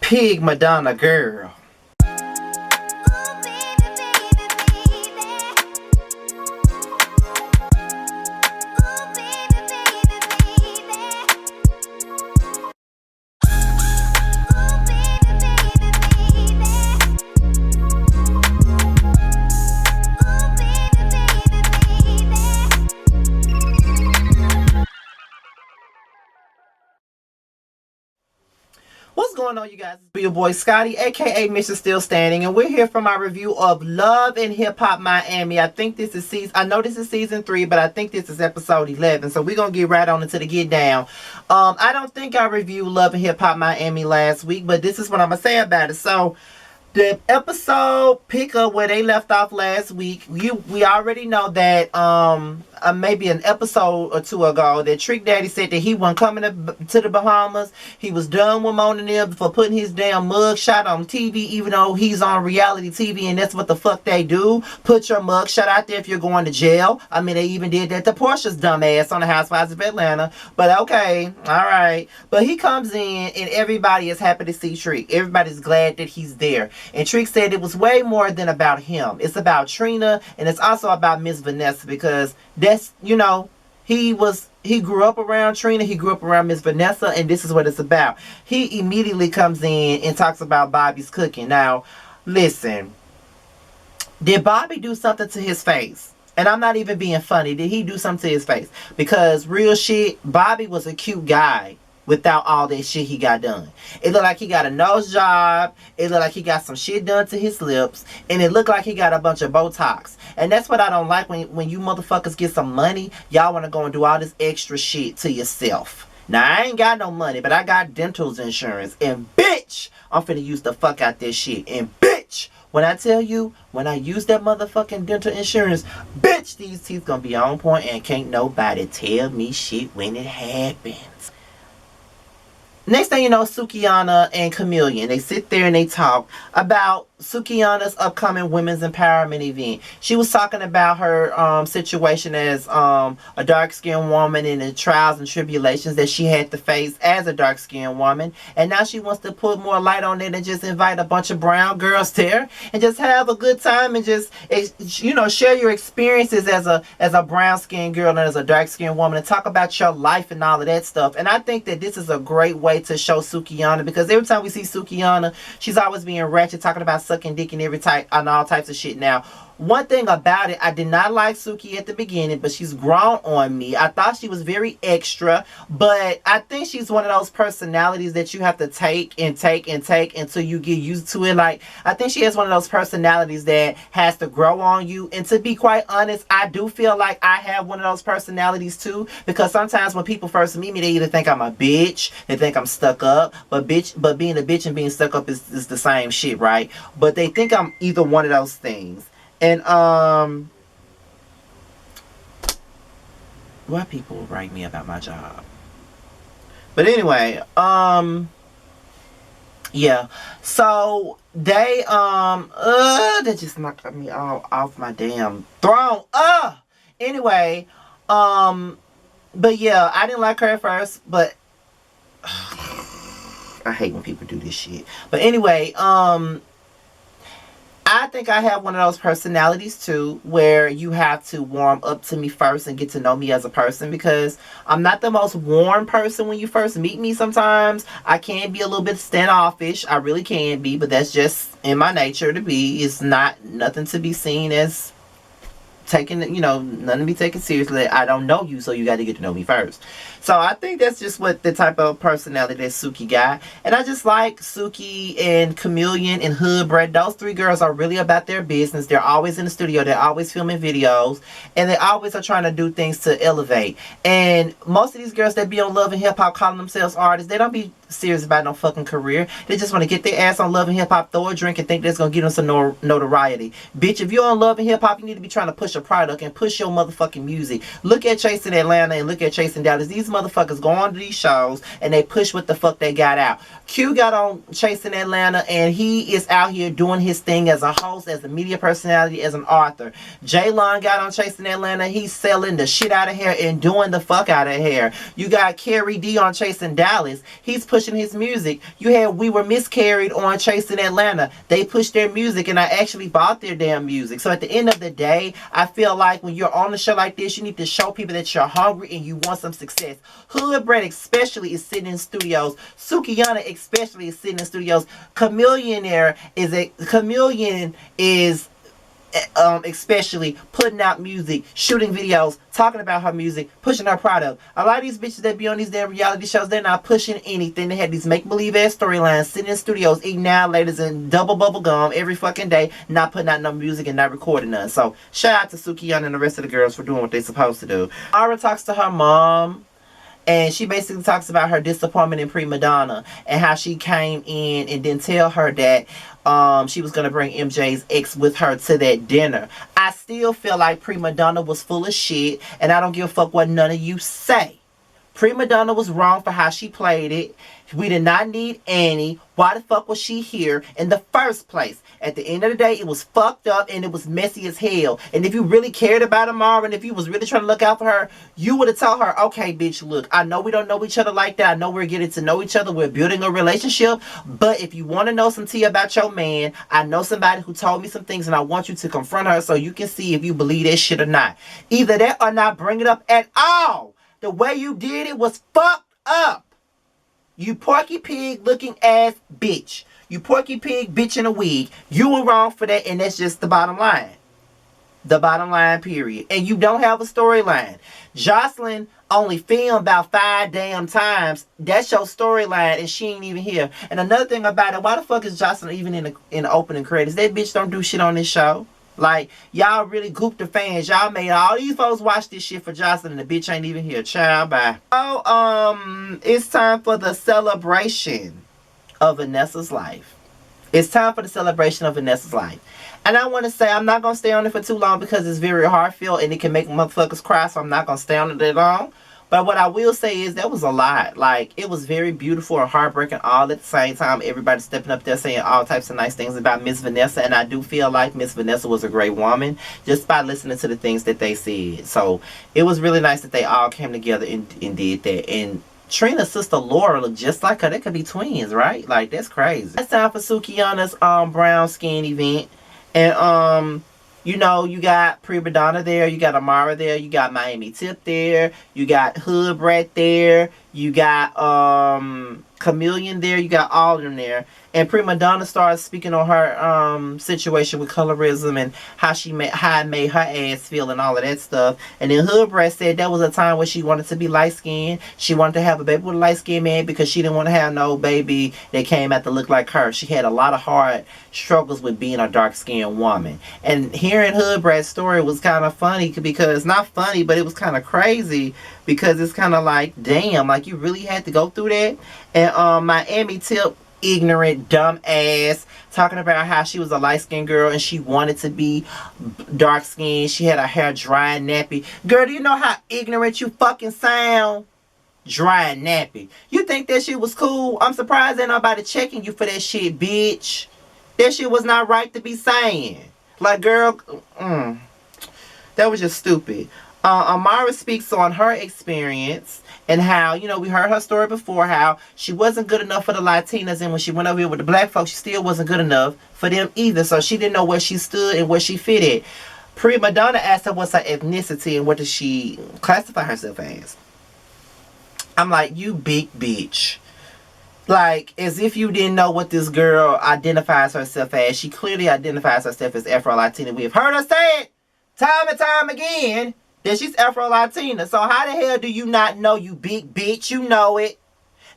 Pig Madonna girl. What's going on, you guys? It's your boy Scotty, aka Mr. Still Standing, and we're here for my review of Love and Hip Hop Miami. I think this is season 3, but I think this is episode 11. So we're gonna get right on into the get down. I don't think I reviewed Love and Hip Hop Miami last week, but this is what I'm gonna say about it. So the episode pick up where they left off last week. We already know that maybe an episode or two ago that Trick Daddy said that he wasn't coming to the Bahamas. He was done with Mona and them for putting his damn mug shot on TV, even though he's on reality TV and that's what the fuck they do. Put your mug shot out there if you're going to jail. I mean, they even did that to Portia's dumb ass on the Housewives of Atlanta. But okay, alright. But he comes in and everybody is happy to see Trick. Everybody's glad that he's there. And Trick said it was way more than about him. It's about Trina, and it's also about Miss Vanessa, because that's, you know, he grew up around Trina, he grew up around Miss Vanessa, and this is what it's about. He immediately comes in and talks about Bobby's cooking. Now, listen, did Bobby do something to his face? And I'm not even being funny. Did he do something to his face? Because real shit, Bobby was a cute guy without all that shit he got done. It looked like he got a nose job. It looked like he got some shit done to his lips. And it looked like he got a bunch of Botox. And that's what I don't like when you motherfuckers get some money. Y'all want to go and do all this extra shit to yourself. Now, I ain't got no money, but I got dental insurance. And bitch, I'm finna use the fuck out this shit. And bitch, when I tell you, when I use that motherfucking dental insurance, bitch, these teeth gonna be on point and can't nobody tell me shit when it happens. Next thing you know, Sookie Ana and Chamillionaire, they sit there and they talk about Sookie Ana's upcoming women's empowerment event. She was talking about her situation as a dark-skinned woman and the trials and tribulations that she had to face as a dark-skinned woman. And now she wants to put more light on it and just invite a bunch of brown girls there and just have a good time and just, you know, share your experiences as a brown-skinned girl and as a dark-skinned woman and talk about your life and all of that stuff. And I think that this is a great way to show Sookie Ana, because every time we see Sookie Ana, she's always being ratchet, talking about sucking dick and every type and all types of shit. Now, one thing about it, I did not like Sookie at the beginning, but she's grown on me. I thought she was very extra, but I think she's one of those personalities that you have to take until you get used to it. Like, I think she has one of those personalities that has to grow on you. And to be quite honest, I do feel like I have one of those personalities too, because sometimes when people first meet me, they either think I'm a bitch, they think I'm stuck up, but being a bitch and being stuck up is the same shit, right? But they think I'm either one of those things. And why people write me about my job? But anyway, yeah. So they just knocked me all off my damn throne. Anyway, but yeah, I didn't like her at first, but I hate when people do this shit. But anyway, I think I have one of those personalities too, where you have to warm up to me first and get to know me as a person, because I'm not the most warm person when you first meet me. Sometimes I can be a little bit standoffish. I really can be, but that's just in my nature to be. It's nothing to be seen as taking, you know, nothing to be taken seriously. I don't know you, so you got to get to know me first. So I think that's just what the type of personality that Sookie got. And I just like Sookie and Chameleon and Hood Brett. Those three girls are really about their business. They're always in the studio. They're always filming videos. And they always are trying to do things to elevate. And most of these girls that be on Love and Hip Hop calling themselves artists, they don't be serious about no fucking career. They just want to get their ass on Love and Hip Hop, throw a drink, and think that's going to get them some notoriety. Bitch, if you're on Love and Hip Hop, you need to be trying to push a product and push your motherfucking music. Look at Chasing Atlanta and look at Chasing Dallas. These motherfuckers go on to these shows and they push what the fuck they got out. Q got on Chasing Atlanta and he is out here doing his thing as a host, as a media personality, as an author. J-Lon got on Chasing Atlanta. He's selling the shit out of hair and doing the fuck out of hair. You got Carrie D on Chasing Dallas. He's pushing his music. You had We Were Miscarried on Chasing Atlanta. They pushed their music, and I actually bought their damn music. So at the end of the day, I feel like when you're on a show like this, you need to show people that you're hungry and you want some success. Hood Bread especially is sitting in studios. Sookie Ana especially is sitting in studios. Chamillionaire is especially putting out music, shooting videos, talking about her music, pushing her product. A lot of these bitches that be on these damn reality shows, they're not pushing anything. They had these make-believe ass storylines, sitting in studios, eating now-laters and double bubble gum every fucking day, not putting out no music and not recording none. So shout out to Sookie Ana and the rest of the girls for doing what they're supposed to do. Ara talks to her mom, and she basically talks about her disappointment in Primadonna and how she came in and didn't tell her that she was going to bring MJ's ex with her to that dinner. I still feel like Primadonna was full of shit, and I don't give a fuck what none of you say. Primadonna was wrong for how she played it. We did not need Annie. Why the fuck was she here in the first place? At the end of the day, it was fucked up and it was messy as hell. And if you really cared about Amara and if you was really trying to look out for her, you would have told her, okay, bitch, look, I know we don't know each other like that. I know we're getting to know each other. We're building a relationship. But if you want to know some tea about your man, I know somebody who told me some things and I want you to confront her so you can see if you believe that shit or not. Either that or not bring it up at all. The way you did it was fucked up. You porky pig looking ass bitch. You porky pig bitch in a wig. You were wrong for that, and that's just the bottom line. The bottom line, period. And you don't have a storyline. Jocelyn only filmed about 5 damn times. That's your storyline, and she ain't even here. And another thing about it, why the fuck is Jocelyn even in the opening credits? That bitch don't do shit on this show. Like, y'all really gooped the fans. Y'all made all these folks watch this shit for Jocelyn, and the bitch ain't even here. Child, bye. So, it's time for the celebration of Vanessa's life. It's time for the celebration of Vanessa's life. And I want to say, I'm not going to stay on it for too long because it's very heartfelt and it can make motherfuckers cry, so I'm not going to stay on it that long. But what I will say is that was a lot. Like, it was very beautiful and heartbreaking all at the same time. Everybody stepping up there saying all types of nice things about Miss Vanessa. And I do feel like Miss Vanessa was a great woman just by listening to the things that they said. So, it was really nice that they all came together and did that. And Trina's sister Laura looked just like her. They could be twins, right? Like, that's crazy. It's time for Sookie Ana's brown skin event. And, you know, you got Primadonna there, you got Amara there, you got Miami Tip there, you got Hood Brat there, you got Chameleon there, you got all of them there. And Primadonna started speaking on her situation with colorism and how it made her ass feel and all of that stuff. And then Hood Brat said that was a time where she wanted to be light-skinned. She wanted to have a baby with a light-skinned man because she didn't want to have no baby that came out to look like her. She had a lot of hard struggles with being a dark-skinned woman. And hearing Hood Brat's story was kind of funny because, not funny, but it was kind of crazy because it's kind of like, damn, like you really had to go through that. And Miami Tip, ignorant, dumb ass, talking about how she was a light-skinned girl and she wanted to be dark-skinned. She had her hair dry and nappy. Girl, do you know how ignorant you fucking sound? Dry and nappy. You think that shit was cool? I'm surprised ain't nobody checking you for that shit, bitch. That shit was not right to be saying. Like, girl, that was just stupid. Amara speaks on her experience and how, you know, we heard her story before, how she wasn't good enough for the Latinas, and when she went over here with the black folks, she still wasn't good enough for them either, so she didn't know where she stood and where she fitted. Primadonna asked her what's her ethnicity and what does she classify herself as. I'm like, you big bitch. Like, as if you didn't know what this girl identifies herself as. She clearly identifies herself as Afro-Latina. We have heard her say it time and time again that she's Afro-Latina. So how the hell do you not know, you big bitch? You know it.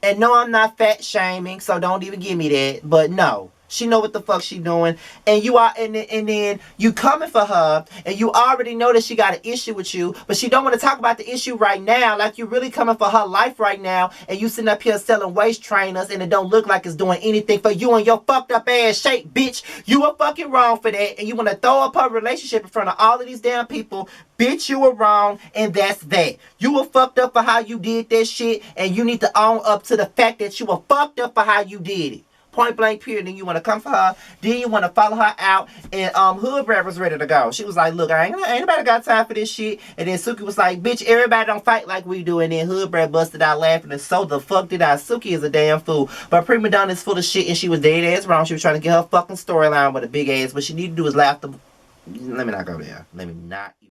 And no, I'm not fat shaming, so don't even give me that. But no, she know what the fuck she doing. And you are, and then you coming for her, and you already know that she got an issue with you, but she don't want to talk about the issue right now. Like, you really coming for her life right now, and you sitting up here selling waist trainers, and it don't look like it's doing anything for you and your fucked up ass shape, bitch. You were fucking wrong for that, and you want to throw up her relationship in front of all of these damn people. Bitch, you were wrong, and that's that. You were fucked up for how you did that shit, and you need to own up to the fact that you were fucked up for how you did it. point blank period. Then you want to come for her. Then you want to follow her out. And Hood Rat was ready to go. She was like, look, ain't nobody got time for this shit. And then Sookie was like, bitch, everybody don't fight like we do. And then Hood Rat busted out laughing. And so the fuck did I. Sookie is a damn fool. But Primadonna is full of shit, and she was dead ass wrong. She was trying to get her fucking storyline with a big ass. What she need to do is laugh the... Let me not go there. Let me not...